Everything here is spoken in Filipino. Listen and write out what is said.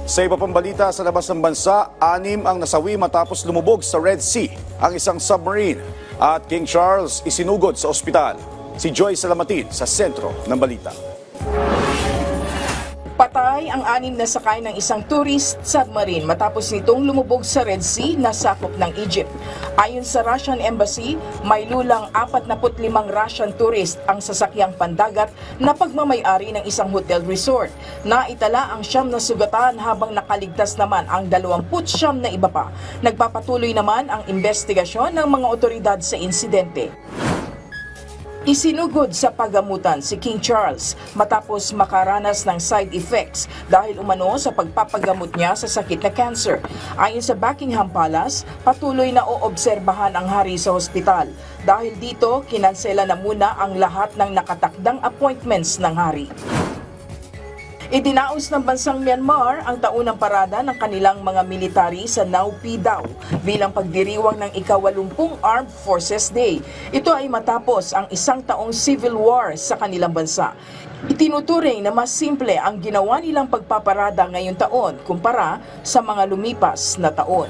Sa iba pang balita sa labas ng bansa, 6 ang nasawi matapos lumubog sa Red Sea ang isang submarine. At King Charles isinugod sa ospital. Si Joy Salamatin sa sentro ng balita. Patay ang 6 na sakay ng isang tourist submarine matapos nitong lumubog sa Red Sea na sakop ng Egypt. Ayon sa Russian Embassy, may lulang 45 Russian tourist ang sasakyang pandagat na pagmamayari ng isang hotel resort. Naitala ang 9 na sugatan habang nakaligtas naman ang 29 na iba pa. Nagpapatuloy naman ang investigasyon ng mga otoridad sa insidente. Isinugod sa paggamutan si King Charles matapos makaranas ng side effects dahil umano sa pagpapagamot niya sa sakit na cancer. Ayon sa Buckingham Palace, patuloy na oobserbahan ang hari sa hospital. Dahil dito, kinansela na muna ang lahat ng nakatakdang appointments ng hari. Idinaos ng bansang Myanmar ang taunang parada ng kanilang mga military sa Naypyidaw bilang pagdiriwang ng ika-80 Armed Forces Day. Ito ay matapos ang 1 taong civil war sa kanilang bansa. Itinuturing na mas simple ang ginawa nilang pagpaparada ngayong taon kumpara sa mga lumipas na taon.